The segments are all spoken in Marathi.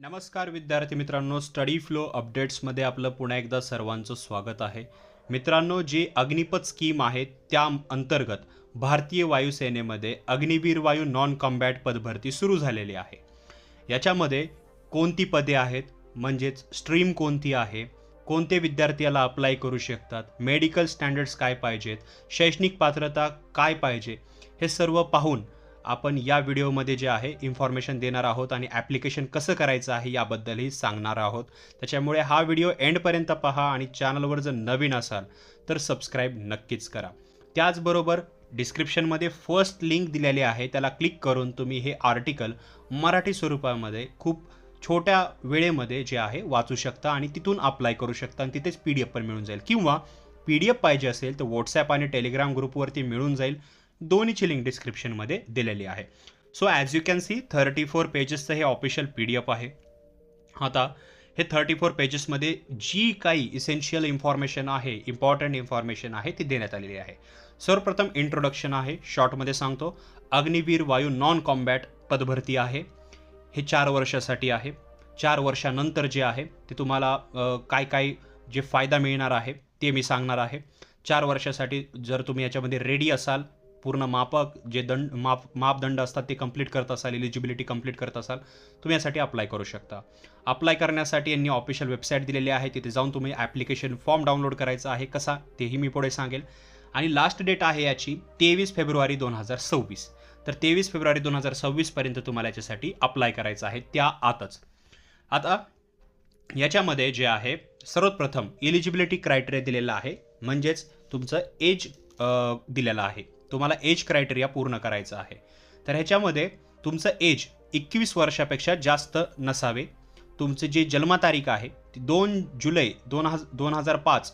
नमस्कार विद्यार्थी मित्रांनो, स्टडी फ्लो अपडेट्समध्ये आपलं पुन्हा एकदा सर्वांचं स्वागत आहे. मित्रांनो, जी अग्निपथ स्कीम आहे त्या अंतर्गत भारतीय वायुसेनेमध्ये अग्निवीर वायू नॉन कॉम्बॅट पदभरती सुरू झालेली आहे. याच्यामध्ये कोणती पदे आहेत, म्हणजेच स्ट्रीम कोणती आहे, कोणते विद्यार्थी याला अप्लाय करू शकतात, मेडिकल स्टँडर्ड्स काय पाहिजेत, शैक्षणिक पात्रता काय पाहिजे, हे सर्व पाहून आपण या व्हिडिओमध्ये जे आहे इन्फॉर्मेशन देणार आहोत आणि ॲप्लिकेशन कसं करायचं आहे याबद्दलही सांगणार आहोत. त्याच्यामुळे हा व्हिडिओ एंडपर्यंत पहा आणि चॅनलवर जर नवीन असाल तर सबस्क्राईब नक्कीच करा. त्याचबरोबर डिस्क्रिप्शनमध्ये फर्स्ट लिंक दिलेली आहे, त्याला क्लिक करून तुम्ही हे आर्टिकल मराठी स्वरूपामध्ये खूप छोट्या वेळेमध्ये जे आहे वाचू शकता आणि तिथून अप्लाय करू शकता आणि तिथेच PDF पण मिळून जाईल, किंवा PDF पाहिजे असेल तर व्हॉट्सॲप आणि टेलिग्राम ग्रुपवरती मिळून जाईल. दोन्हीची लिंक डिस्क्रिप्शनमध्ये दिलेली आहे. So as you can see 34 पेजेसचं हे ऑफिशियल PDF आहे. आता हे 34 पेजेसमध्ये जी काही इसेन्शियल इन्फॉर्मेशन आहे, इम्पॉर्टंट इन्फॉर्मेशन आहे ती देण्यात आलेली आहे. सर्वप्रथम इंट्रोडक्शन आहे, शॉर्टमध्ये सांगतो. अग्निवीर वायू नॉन कॉम्बॅट पदभरती आहे. हे 4 वर्षासाठी आहे. 4 वर्षानंतर जे आहे ते तुम्हाला काय काय जे फायदा मिळणार आहे ते मी सांगणार आहे. 4 वर्षासाठी जर तुम्ही याच्यामध्ये रेडी असाल, पूर्ण मापक जे मापदंड असतात ते कंप्लीट करत असाल, एलिजिबिलिटी कंप्लीट करत असाल, तुम्ही यासाठी अप्लाय करू शकता. अप्लाय करण्यासाठी यांनी ऑफिशियल वेबसाईट दिलेली आहे, तिथे जाऊन तुम्ही ॲप्लिकेशन फॉर्म डाउनलोड करायचा आहे. कसा तेही मी पुढे सांगेल. आणि लास्ट डेट आहे याची 23 फेब्रुवारी 2026. तर 23 फेब्रुवारी 2026 पर्यंत तुम्हाला याच्यासाठी अप्लाय करायचं आहे, त्या आतच. आता याच्यामध्ये जे आहे सर्वप्रथम एलिजिबिलिटी क्रायटेरिया दिलेला आहे, म्हणजेच तुमचं एज दिलेलं आहे. तुम्हाला एज क्रायटेरिया पूर्ण करायचं आहे. तर ह्याच्यामध्ये तुमचं एज 21 वर्षापेक्षा जास्त नसावे. तुमची जी जन्मतारीख आहे ती 2 जुलै 2005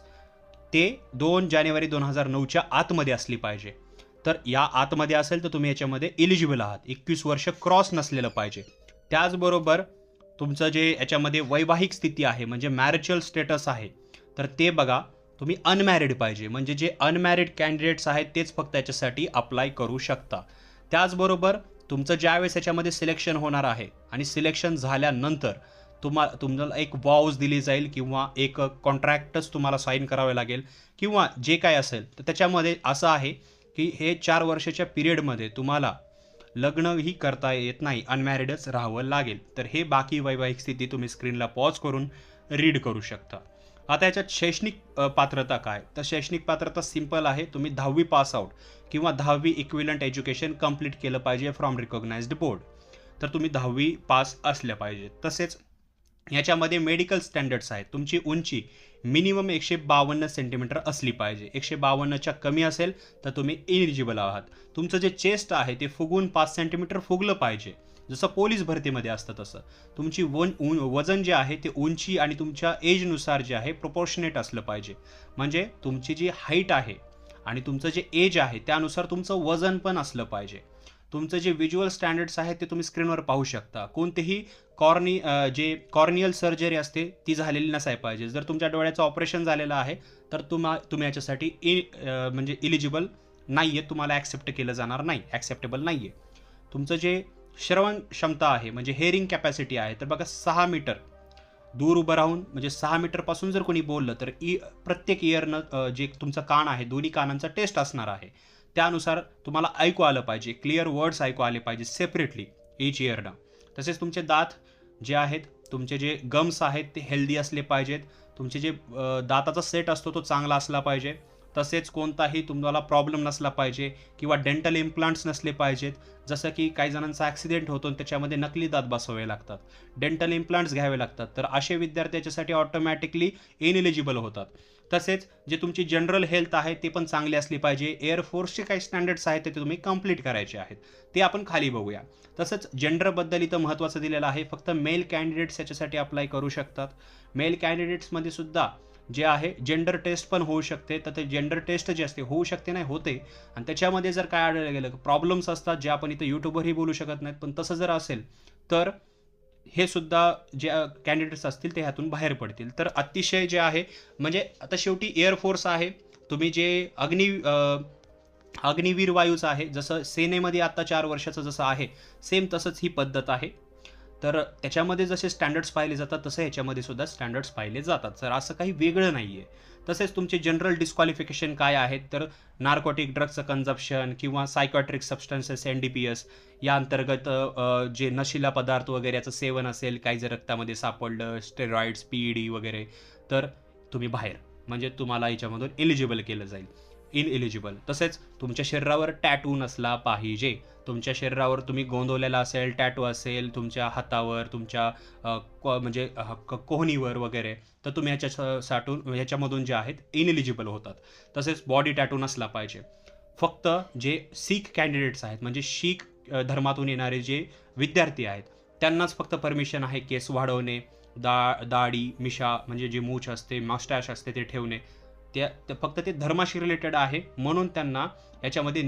ते 2 जानेवारी 2009च्या आतमध्ये असली पाहिजे. तर या आतमध्ये असेल तर तुम्ही याच्यामध्ये एलिजिबल आहात. 21 वर्ष क्रॉस नसलेलं पाहिजे. त्याचबरोबर तुमचं जे याच्यामध्ये वैवाहिक स्थिती आहे, म्हणजे मॅरिटल स्टेटस आहे, तर ते बघा. तुम्ही अनमॅरिड पाहिजे, म्हणजे जे अनमॅरिड कॅन्डिडेट्स आहेत तेच फक्त याच्यासाठी अप्लाय करू शकता. त्याचबरोबर तुमचं ज्यावेळेस याच्यामध्ये सिलेक्शन होणार आहे आणि सिलेक्शन झाल्यानंतर तुम्हाला एक वॉवज दिली जाईल किंवा एक कॉन्ट्रॅक्टच तुम्हाला साईन करावे लागेल, किंवा जे काय असेल तर त्याच्यामध्ये असं आहे की हे 4 वर्षाच्या पिरियडमध्ये तुम्हाला लग्नही करता येत नाही, अनमॅरिडच राहावं लागेल. तर हे बाकी वैवाहिक स्थिती तुम्ही स्क्रीनला पॉज करून रीड करू शकता. आता याच्यात शैक्षणिक पात्रता काय, तर शैक्षणिक पात्रता सिंपल आहे. तुम्ही 10वी पास आउट किंवा 10वी इक्विलंट एज्युकेशन कंप्लीट केलं पाहिजे फ्रॉम रिकॉग्नाइज्ड बोर्ड. तर तुम्ही 10वी पास असल्या पाहिजे. तसेच याच्यामध्ये मेडिकल स्टँडर्ड्स आहेत. तुमची उंची मिनिमम 152 सेंटीमीटर असली पाहिजे. 152च्या कमी असेल तर तुम्ही इलिजिबल आहात. तुमचं जे चेस्ट आहे ते फुगून 5 सेंटीमीटर फुगलं पाहिजे, जसं पोलीस भरतीमध्ये असतं तसं. तुमची वजन जे आहे ते उंची आणि तुमच्या एजनुसार जे आहे प्रोपोर्शनेट असलं पाहिजे. म्हणजे तुमची जी हाईट आहे आणि तुमचं जे एज आहे त्यानुसार तुमचं वजन पण असलं पाहिजे. तुमचं जे व्हिज्युअल स्टँडर्ड्स आहेत ते तुम्ही स्क्रीनवर पाहू शकता. कोणतेही जे कॉर्नियल सर्जरी असते ती झालेली नसायला पाहिजे. जर तुमच्या डोळ्याचं ऑपरेशन झालेलं आहे तर तुम्ही याच्यासाठी म्हणजे इलिजिबल नाही आहे, तुम्हाला ॲक्सेप्ट केलं जाणार नाही, ॲक्सेप्टेबल नाही आहे. तुमचं जे श्रवण क्षमता आहे, म्हणजे हेअरिंग कॅपॅसिटी आहे, तर बघा 6 मीटर दूर उभं राहून, म्हणजे 6 मीटरपासून जर कोणी बोललं तर प्रत्येक इयरनं जे तुमचं कान आहे, दोन्ही कानांचा टेस्ट असणार आहे. त्यानुसार तुम्हाला ऐकू आलं पाहिजे, क्लिअर वर्ड्स ऐकू आले पाहिजे सेपरेटली इच इयरनं. तसेच तुमचे दात जे आहेत, तुमचे जे गम्स आहेत ते हेल्दी असले पाहिजेत. तुमचे जे दाताचा सेट असतो तो चांगला असला पाहिजे. तसेच कोणताही तुम्हाला प्रॉब्लेम नसला पाहिजे किंवा डेंटल इम्प्लांट्स नसले पाहिजेत. जसं की काही जणांचा ॲक्सिडेंट होतो आणि त्याच्यामध्ये नकली दात बसवावे लागतात, डेंटल इम्प्लांट्स घ्यावे लागतात. तर असे विद्यार्थी याच्यासाठी ऑटोमॅटिकली इनएलिजिबल होतात. तसेच जे तुमची जनरल हेल्थ आहे ते पण चांगली असली पाहिजे. एअरफोर्सचे काही स्टँडर्ड्स आहेत ते तुम्ही कंप्लीट करायचे आहेत, ते आपण खाली बघूया. तसंच जेंडरबद्दल इथं महत्त्वाचं दिलेलं आहे. फक्त मेल कॅन्डिडेट्स याच्यासाठी अप्लाय करू शकतात. मेल कॅन्डिडेट्समध्ये सुद्धा जे आहे जेंडर टेस्ट पण होऊ शकते. तर ते जेंडर टेस्ट जे असते होऊ शकते, नाही होते. आणि त्याच्यामध्ये जर काय आढळलं गेलं प्रॉब्लेम्स असतात जे आपण इथं यूट्यूबवरही बोलू शकत नाहीत, पण तसं जर असेल तर हे सुद्धा जे कॅन्डिडेट्स असतील ते ह्यातून बाहेर पडतील. तर अतिशय जे आहे, म्हणजे आता शेवटी एअरफोर्स आहे. तुम्ही जे अग्निवीर वायूचं आहे, जसं सेनेमध्ये आता 4 वर्षाचं जसं आहे सेम तसंच ही पद्धत आहे. तर त्याच्यामध्ये जसे स्टँडर्ड्स पाहिले जातात तसं ह्याच्यामध्ये सुद्धा स्टँडर्ड्स पाहिले जातात. तर असं काही वेगळं नाही आहे. तसेच तुमचे जनरल डिस्क्वालिफिकेशन काय आहेत, तर नार्कोटिक ड्रग्सचं कन्झप्शन किंवा सायकॉट्रिक सबस्टन्सेस NDPS या अंतर्गत जे नशिला पदार्थ वगैरे याचं सेवन असेल, काही जर रक्तामध्ये सापडलं, स्टेरॉइड्स, PED वगैरे, तर तुम्ही बाहेर, म्हणजे तुम्हाला याच्यामधून एलिजिबल केलं जाईल. इनएलिजिबल. तसेच तुमच्या शरीरावर टॅटू नसला पाहिजे. तुमच्या शरीरावर तुम्ही गोंदवलेला असेल, टॅटू असेल तुमच्या हातावर, तुमच्या म्हणजे कोहणीवर वगैरे, तर तुम्ही ह्याच्यामधून जे आहेत इनएलिजिबल होतात. तसेच बॉडी टॅटू नसला पाहिजे. फक्त जे शीख कॅन्डिडेट्स आहेत, म्हणजे शीख धर्मातून येणारे जे विद्यार्थी आहेत, त्यांनाच फक्त परमिशन आहे केस वाढवणे, दाढी, मिशा म्हणजे जी मूछ असते, मस्टॅश असते ते ठेवणे. फक्त ते धर्माशी रिलेटेड आहे, म्हणून त्यांना याच्यामध्ये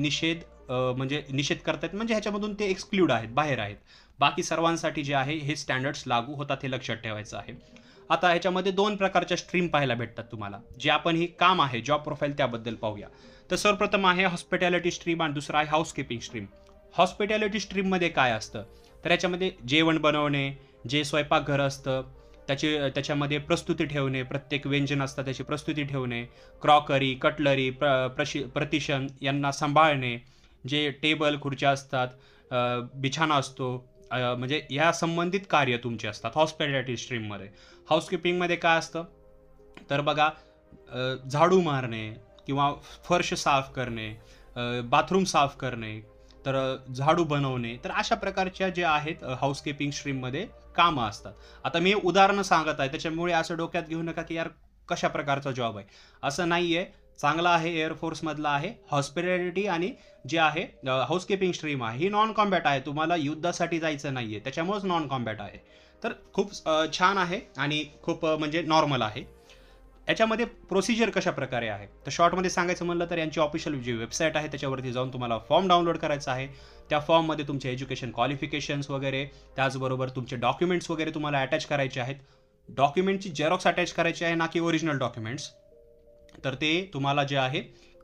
म्हणजे निषेध करतात, म्हणजे ह्याच्यामधून ते एक्सक्लूड आहेत, बाहेर आहेत. बाकी सर्वांसाठी जे आहे हे स्टँडर्ड्स लागू होतात, हे लक्षात ठेवायचं आहे. आता ह्याच्यामध्ये 2 प्रकारच्या स्ट्रीम पाहायला भेटतात तुम्हाला, जे आपण हे काम आहे जॉब प्रोफाईल त्याबद्दल पाहूया. तर सर्वप्रथम आहे हॉस्पिटॅलिटी स्ट्रीम आणि दुसरा आहे हाऊसकीपिंग स्ट्रीम. हॉस्पिटॅलिटी स्ट्रीममध्ये काय असतं, तर याच्यामध्ये जेवण बनवणे, जे स्वयंपाकघर असतं त्याच्यामध्ये प्रस्तुती ठेवणे, प्रत्येक व्यंजन असतं त्याची प्रस्तुती ठेवणे, क्रॉकरी, कटलरी, प्रतिशन यांना सांभाळणे, जे टेबल खुर्च्या असतात, बिछाना असतो, म्हणजे या संबंधित कार्य तुमचे असतात हॉस्पिटॅलिटी स्ट्रीममध्ये. हाऊसकीपिंगमध्ये काय असतं, तर बघा, झाडू मारणे किंवा फर्श साफ करणे, बाथरूम साफ करणे, तर झाडू बनवणे, तर अशा प्रकारच्या जे आहेत हाऊसकीपिंग स्ट्रीममध्ये कामं असतात. आता मी उदाहरणं सांगत आहे, त्याच्यामुळे असं डोक्यात घेऊ नका की यार कशा प्रकारचा जॉब आहे. असं नाही आहे, चांगला आहे, एअरफोर्समधला आहे. हॉस्पिटॅलिटी आणि जे आहे हाऊसकीपिंग स्ट्रीम आहे, ही नॉन कॉम्बॅट आहे. तुम्हाला युद्धासाठी जायचं नाही आहे, त्याच्यामुळेच नॉन कॉम्बॅट आहे. तर खूप छान आहे आणि खूप म्हणजे नॉर्मल आहे. याच्यामध्ये प्रोसिजर कशा प्रकारे आहे, तर शॉर्टमध्ये सांगायचं म्हणलं तर यांची ऑफिशियल जी वेबसाईट आहे त्याच्यावरती जाऊन तुम्हाला फॉर्म डाउनलोड करायचा आहे. त्या फॉर्ममध्ये तुमचे एज्युकेशन क्वालिफिकेशन्स वगैरे, त्याचबरोबर तुमचे डॉक्युमेंट्स वगैरे तुम्हाला अटॅच करायचे आहेत. डॉक्युमेंटची झेरॉक्स अटॅच करायची आहे, ना की ओरिजिनल डॉक्युमेंट्स. तर ते तुम्हाला जे आहे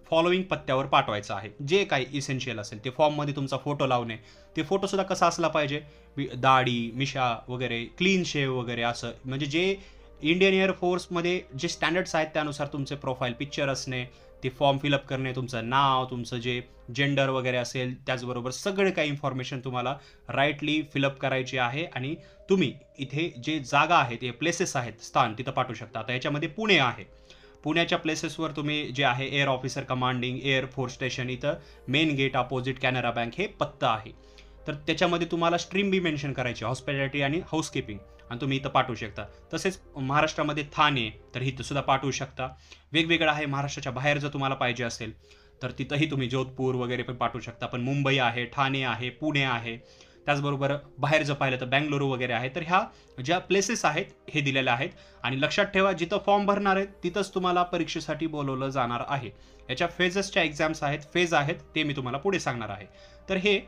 फॉलोइंग पत्त्यावर पाठवायचं आहे. जे काही इसेन्शियल असेल ते फॉर्ममध्ये तुमचा फोटो लावणे. ते फोटोसुद्धा कसा असला पाहिजे, दाढी, मिशा वगैरे, क्लीन शेव वगैरे, असं म्हणजे जे इंडियन एअरफोर्समध्ये जे स्टँडर्ड्स आहेत त्यानुसार तुमचे प्रोफाईल पिक्चर असणे, ते फॉर्म फिलअप करणे, तुमचं नाव, तुमचं जे जेंडर वगैरे असेल, त्याचबरोबर सगळे काही इन्फॉर्मेशन तुम्हाला राईटली फिलअप करायची आहे. आणि तुम्ही इथे जे जागा आहेत, हे प्लेसेस आहेत, स्थान, तिथं पाठवू शकता. आता याच्यामध्ये पुणे आहे. पुण्याच्या प्लेसेसवर तुम्ही जे आहे air officer commanding air force station, इथं main gate opposite Canara bank हे पत्ता आहे. तर त्याच्यामध्ये तुम्हाला स्ट्रीम बी मेन्शन करायची, हॉस्पिटॅलिटी आणि हाऊसकीपिंग, आणि तुम्ही इथं पाठवू शकता. तसेच महाराष्ट्रामध्ये ठाणे, तर इथं सुद्धा पाठवू शकता. वेगवेगळं आहे. महाराष्ट्राच्या बाहेर जर तुम्हाला पाहिजे असेल तर तिथंही तुम्ही जोधपूर वगैरे पण पाठवू शकता. पण मुंबई आहे, ठाणे आहे, पुणे आहे, त्याचबरोबर बाहेर जर पाहिलं तर बँगलोरू वगैरे आहे. तर ह्या ज्या प्लेसेस आहेत हे दिलेल्या आहेत. आणि लक्षात ठेवा, जिथं फॉर्म भरणार आहेत तिथंच तुम्हाला परीक्षेसाठी बोलवलं जाणार आहे. याच्या फेजेसच्या एक्झाम्स आहेत, फेज आहेत, ते मी तुम्हाला पुढे सांगणार आहे. तर हे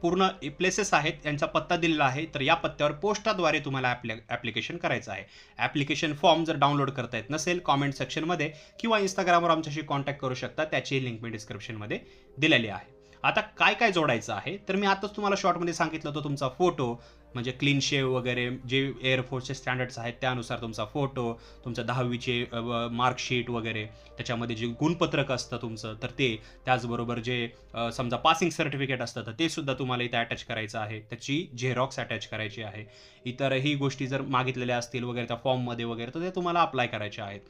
पूर्ण प्लेसेस आहेत, यांचा पत्ता दिलेला आहे. तर या पत्त्यावर पोस्टाद्वारे तुम्हाला ॲप्लिकेशन करायचं आहे. ॲप्लिकेशन फॉर्म जर डाउनलोड करता येत नसेल, कॉमेंट सेक्शनमध्ये किंवा इंस्टाग्रामवर आमच्याशी कॉन्टॅक्ट करू शकता. त्याची लिंक मी डिस्क्रिप्शनमध्ये दिलेली आहे. आता काय काय जोडायचं आहे, तर मी आताच तुम्हाला शॉर्टमध्ये सांगितलं होतं. तुमचा फोटो, म्हणजे क्लीन शेव वगैरे, जे एअरफोर्सचे स्टँडर्ड्स आहेत त्यानुसार तुमचा फोटो, तुमचं 10वीचे मार्कशीट वगैरे, त्याच्यामध्ये जे गुणपत्रक असतं तुमचं, तर ते, त्याचबरोबर जे समजा पासिंग सर्टिफिकेट असतं तर ते सुद्धा तुम्हाला इथे अटॅच करायचं आहे. त्याची झेरॉक्स अटॅच करायची आहे. इतरही गोष्टी जर मागितलेल्या असतील वगैरे त्या फॉर्ममध्ये वगैरे, तर ते तुम्हाला अप्लाय करायचे आहेत.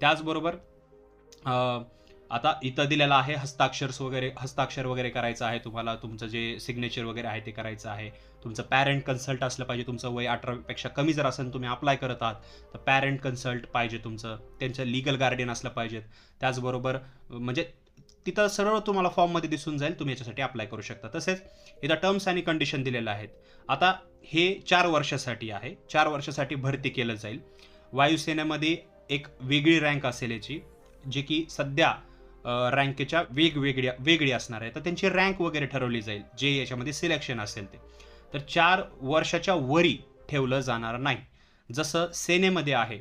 त्याचबरोबर आता इथं दिलेलं आहे हस्ताक्षर वगैरे करायचं आहे तुम्हाला. तुमचं जे सिग्नेचर वगैरे आहे ते करायचं आहे. तुमचं पॅरेंट कन्सल्ट असलं पाहिजे. तुमचं वय 18पेक्षा कमी जर असेल, तुम्ही अप्लाय करत आहात, तर पॅरेंट कन्सल्ट पाहिजे तुमचं. त्यांचं लिगल गार्डियन असलं पाहिजेत. त्याचबरोबर म्हणजे तिथं सरळ तुम्हाला फॉर्ममध्ये दिसून जाईल, तुम्ही याच्यासाठी अप्लाय करू शकता. तसेच इथं टर्म्स आणि कंडिशन दिलेल्या आहेत. आता हे 4 वर्षासाठी आहे. 4 वर्षासाठी भरती केलं जाईल. वायुसेनेमध्ये एक वेगळी रँक असेल याची, जे की सध्या रँकेच्या वेगळी असणार आहे. तर त्यांची रँक वगैरे ठरवली जाईल, जे याच्यामध्ये सिलेक्शन असेल ते. तर 4 वर्षाच्या वरी ठेवलं जाणार नाही. जसं सेनेमध्ये आहे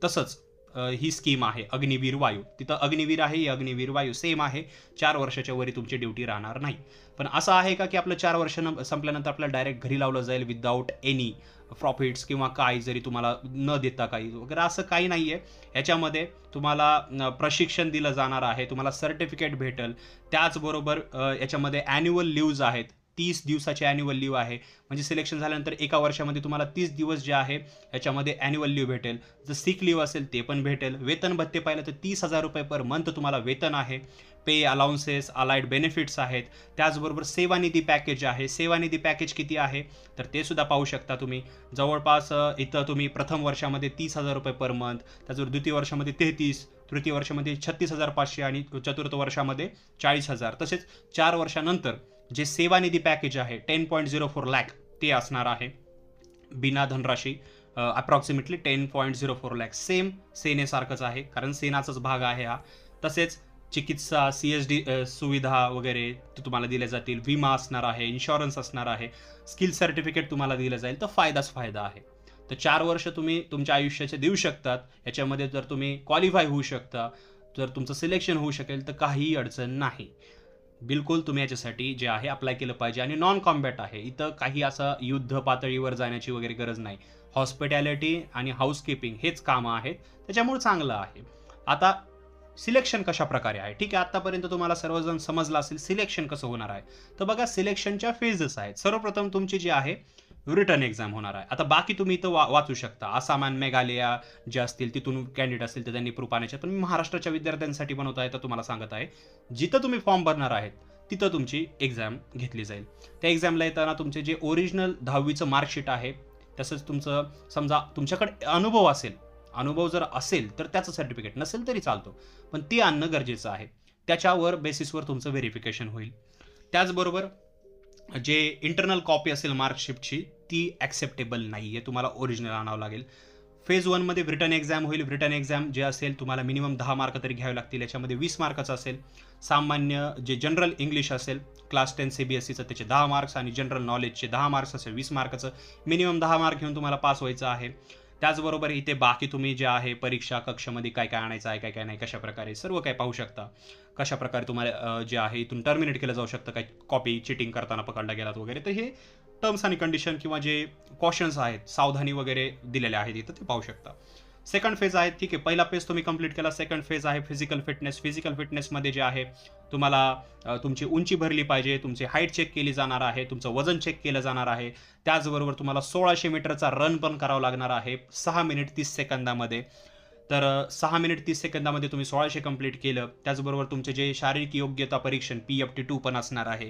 तसंच ही स्कीम आहे अग्निवीर वायू. तिथं अग्निवीर आहे, ही अग्निवीर वायू सेम आहे. 4 वर्षाच्या वरी तुमची ड्युटी राहणार नाही. पण असं आहे का की आपलं 4 वर्ष संपल्यानंतर आपल्याला डायरेक्ट घरी लावलं जाईल विदाऊट एनी प्रॉफिट्स किंवा काही जरी तुम्हाला न देता काही वगैरे असं काही नाही आहे. याच्यामध्ये तुम्हाला प्रशिक्षण दिलं जाणार आहे, तुम्हाला सर्टिफिकेट भेटेल. त्याचबरोबर याच्यामध्ये ॲन्युअल लीव्ज आहेत, 30 दिवसाची ॲन्युअल लीव्ह आहे. म्हणजे सिलेक्शन झाल्यानंतर एका वर्षामध्ये तुम्हाला 30 दिवस जे आहे याच्यामध्ये ॲन्युअल लीव्ह भेटेल. जर सिक लीव्ह असेल ते पण भेटेल. वेतन भत्ते पाहिलं तर 30,000 रुपये पर मंथ तुम्हाला वेतन आहे. पे अलाउन्सेस अलाइड बेनिफिट्स आहेत. त्याचबरोबर सेवानिधी पॅकेज आहे. सेवानिधी पॅकेज किती आहे तर ते सुद्धा पाहू शकता तुम्ही. जवळपास इथं तुम्ही प्रथम वर्षामध्ये 30,000 रुपये पर मंथ, त्याचबरोबर द्वितीय वर्षामध्ये 33, तृतीय वर्षामध्ये 36,500 आणि चतुर्थ वर्षामध्ये 40,000. तसेच 4 वर्षानंतर जे सेवानिधी पॅकेज आहे 10.04 लाख ते असणार आहे बिना धनराशी, अप्रॉक्सिमेटली 10.04 लाख. सेम सेनेसारखंच आहे, कारण सेनाचाच भाग आहे हा. तसेच चिकित्सा CSD सुविधा वगैरे तुम्हाला दिल्या जातील. विमा असणार आहे, इन्शुरन्स असणार आहे, स्किल सर्टिफिकेट तुम्हाला दिलं जाईल. तर फायदाच फायदा आहे. तर 4 वर्ष तुम्ही तुमच्या आयुष्याचे देऊ शकतात. याच्यामध्ये जर तुम्ही क्वालिफाय होऊ शकता, जर तुमचं सिलेक्शन होऊ शकेल तर काहीही अडचण नाही. बिलकुल तुम्ही याच्यासाठी जे आहे अप्लाय केलं पाहिजे. आणि नॉन कॉम्बॅट आहे, इथं काही असं युद्ध पातळीवर जाण्याची वगैरे गरज नाही. हॉस्पिटॅलिटी आणि हाऊसकीपिंग हेच कामं आहेत, त्याच्यामुळे चांगलं आहे. आता सिलेक्शन कशा प्रकारे आहे, ठीक आहे, आतापर्यंत तुम्हाला सर्वजण समजलं असेल सिलेक्शन कसं होणार आहे. तर बघा सिलेक्शनच्या फेजेस आहेत. सर्वप्रथम तुमची जी आहे रिटर्न एक्झाम होणार आहे. आता बाकी तुम्ही इथं वाचू शकता, आसाम आणि मेघालय जे असतील तिथून कॅन्डिडेट असतील तर त्यांनी प्रूफ आणायचे. पण मी महाराष्ट्राच्या विद्यार्थ्यांसाठी बनवत आहे तर तुम्हाला सांगत आहे, जिथं तुम्ही फॉर्म भरणार आहेत तिथं तुमची एक्झाम घेतली जाईल. त्या एक्झामला येताना तुमचे जे ओरिजिनल 10वीचं मार्कशीट आहे, तसंच तुमचं समजा तुमच्याकडे अनुभव असेल, अनुभव जर असेल तर त्याचं सर्टिफिकेट, नसेल तरी चालतो, पण ते आणणं गरजेचं आहे. त्याच्यावर बेसिसवर तुमचं व्हेरिफिकेशन होईल. त्याचबरोबर जे इंटरनल कॉपी असेल मार्कशीटची ती ॲक्सेप्टेबल नाही आहे, तुम्हाला ओरिजिनल आणावं लागेल. फेज 1 मध्ये रिटर्न एक्झाम होईल. रिटर्न एक्झाम जे असेल तुम्हाला मिनिमम 10 मार्क तरी घ्यावे लागतील. याच्यामध्ये 20 मार्काचं असेल. सामान्य जे जनरल इंग्लिश असेल क्लास 10 CBSEचं त्याचे 10 मार्क्स आणि जनरल नॉलेजचे 10 मार्क्स असेल 20 मार्काचं. मिनिमम 10 मार्क घेऊन तुम्हाला पास व्हायचं आहे. त्याचबरोबर इथे बाकी तुम्ही जे आहे परीक्षा कक्षामध्ये काय काय आणायचं आहे, काय काय नाही, कशा प्रकारे सर्व काही पाहू शकता. कशा प्रकारे तुम्हाला जे आहे इथून टर्मिनेट केलं जाऊ शकतं, काही कॉपी चिटिंग करताना पकडला गेलात वगैरे. तर हे टर्म्स आणि कंडिशन किंवा जे कॉशन्स आहेत, सावधानी वगैरे दिलेल्या आहेत इथं ते पाहू शकता. सेकंड फेज आहे, ठीक आहे, पहिला फेज तुम्ही कंप्लीट केला. सेकंड फेज आहे फिजिकल फिटनेस. फिजिकल फिटनेसमध्ये जे आहे तुम्हाला तुमची उंची भरली पाहिजे, तुमची हाईट चेक केली जाणार आहे, तुमचं वजन चेक केलं जाणार आहे. त्याचबरोबर तुम्हाला 1600 मीटरचा रन पण करावा लागणार आहे 6 मिनिट 30 सेकंदामध्ये. तर 6 मिनिट 30 सेकंदामध्ये तुम्ही 1600 कंप्लीट केलं. त्याचबरोबर तुमचे जे शारीरिक योग्यता परीक्षण PFT2 पण असणार आहे,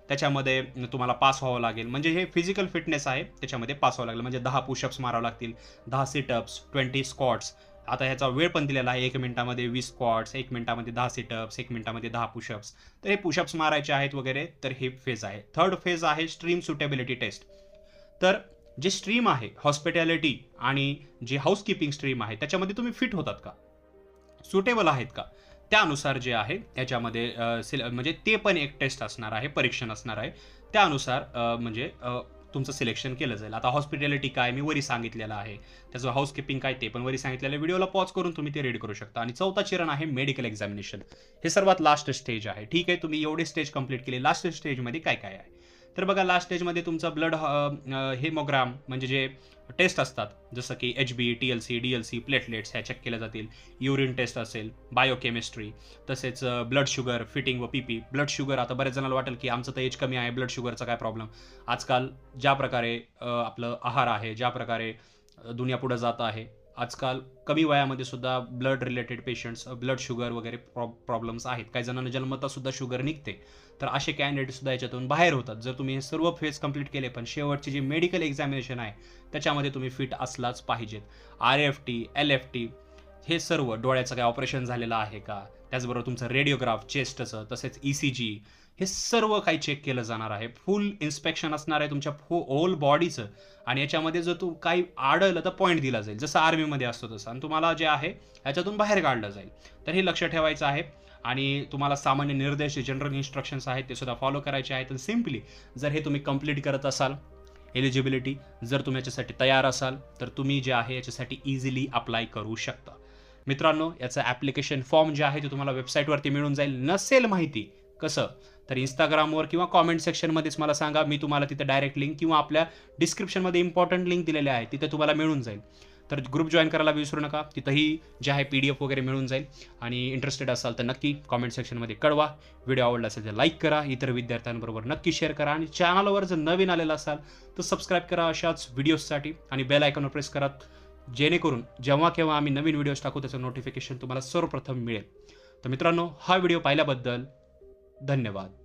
त्याच्यामध्ये तुम्हाला पास व्हावं लागेल. म्हणजे हे फिजिकल फिटनेस आहे, त्याच्यामध्ये पास व्हावं लागेल. म्हणजे 10 पुशअप्स मारावं लागतील, 10 सिटअप्स, 20 स्क्वॉट्स. आता ह्याचा वेळ पण दिलेला आहे, 1 मिनिटामध्ये 20 स्क्वॉट्स, 1 मिनिटामध्ये 10 सिटअप्स, 1 मिनिटामध्ये 10 पुशअप्स. तर हे पुशअप्स मारायचे आहेत वगैरे. तर हे फेज आहे. थर्ड फेज आहे स्ट्रीम सुटेबिलिटी टेस्ट. तर जे स्ट्रीम आहे हॉस्पिटॅलिटी आणि जे हाऊसकीपिंग स्ट्रीम आहे त्याच्यामध्ये तुम्ही फिट होतात का, सुटेबल आहेत का, त्यानुसार जे आहे याच्यामध्ये म्हणजे ते पण एक टेस्ट असणार आहे, परीक्षण असणार आहे. त्यानुसार म्हणजे तुमचं सिलेक्शन केलं जाईल. आता हॉस्पिटॅलिटी काय मी वरी सांगितलेलं आहे, त्याचं हाऊसकीपिंग काय ते पण वरी सांगितलेलं आहे. व्हिडिओला पॉज करून तुम्ही ते रीड करू शकता. आणि चौथा चरण आहे मेडिकल एक्झामिनेशन. हे सर्वात लास्ट स्टेज आहे. ठीक आहे, तुम्ही एवढे स्टेज कंप्लीट केले. लास्ट स्टेजमध्ये काय काय आहे तर बघा, लास्ट स्टेजमध्ये तुमचा ब्लड हेमोग्राम म्हणजे जे टेस्ट असतात, जसं की HB, TLC, DLC, प्लेटलेट्स ह्या चेक केल्या जातील. युरिन टेस्ट असेल, बायोकेमिस्ट्री, तसेच ब्लड शुगर, फिटिंग व PP. ब्लड शुगर, आता बऱ्याच जणांना वाटेल की आमचं तर एज कमी आहे, ब्लड शुगरचा काय प्रॉब्लेम. आजकाल ज्या प्रकारे आपलं आहार आहे, ज्या प्रकारे दुनिया पुढे जात आहे, आजकाल कमी वयामध्ये सुद्धा blood related patients, blood sugar वगैरे प्रॉब्लेम्स आहेत. काही जणांना जन्मता सुद्धा शुगर निघते. तर असे कॅन्डिडेट सुद्धा याच्यातून बाहेर होतात जर तुम्ही हे सर्व फेज कंप्लीट केले. पण शेवटची जी मेडिकल एक्झामिनेशन आहे त्याच्यामध्ये तुम्ही फिट असलाच पाहिजेत. RFT, LFT हे सर्व, डोळ्याचं काय ऑपरेशन झालेलं आहे का, त्याचबरोबर तुमचं रेडिओग्राफ चेस्टचं, तसेच ECG, हे सर्व काही चेक केलं जाणार आहे. फुल इन्स्पेक्शन असणार आहे तुमच्या होल बॉडीचं. आणि याच्यामध्ये जर तू काही आढळलं तर पॉईंट दिला जाईल, जसं आर्मीमध्ये असतो तसं, आणि तुम्हाला जे आहे ह्याच्यातून बाहेर काढलं जाईल. तर हे लक्ष ठेवायचं आहे. आणि तुम्हाला सामान्य निर्देश, जनरल इन्स्ट्रक्शन्स आहेत ते सुद्धा फॉलो करायचे आहेत. आणि सिम्पली जर हे तुम्ही कंप्लीट करत असाल, एलिजिबिलिटी जर तुम्ही याच्यासाठी तयार असाल तर तुम्ही जे आहे याच्यासाठी इझिली अप्लाय करू शकता. मित्रांनो, याचं ॲप्लिकेशन फॉर्म जे आहे ते तुम्हाला वेबसाईटवरती मिळून जाईल. नसेल माहिती कसं, तर Instagramवर किंवा कॉमेंट सेक्शनमध्येच मला सांगा. मी तुम्हाला तिथे डायरेक्ट लिंक किंवा आपल्या डिस्क्रिप्शनमध्ये इम्पॉर्टंट लिंक दिलेल्या आहेत, तिथे तुम्हाला मिळून जाईल. तर ग्रुप जॉइन करायला विसरू नका. तिथंही जे आहे PDF वगैरे मिळून जाईल. आणि इंटरेस्टेड असाल तर नक्की कॉमेंट सेक्शनमध्ये कळवा. व्हिडिओ आवडला असेल तर लाईक करा, इतर विद्यार्थ्यांबरोबर नक्की शेअर करा आणि चॅनलवर जर नवीन आलेला असाल तर सबस्क्राईब करा अशाच व्हिडिओजसाठी आणि बेल आयकॉनवर प्रेस करा, जेणेकरून जेव्हा केव्हा आम्ही नवीन व्हिडिओज टाकू त्याचं नोटिफिकेशन तुम्हाला सर्वप्रथम मिळेल. तर मित्रांनो, हा व्हिडिओ पाहिल्याबद्दल धन्यवाद.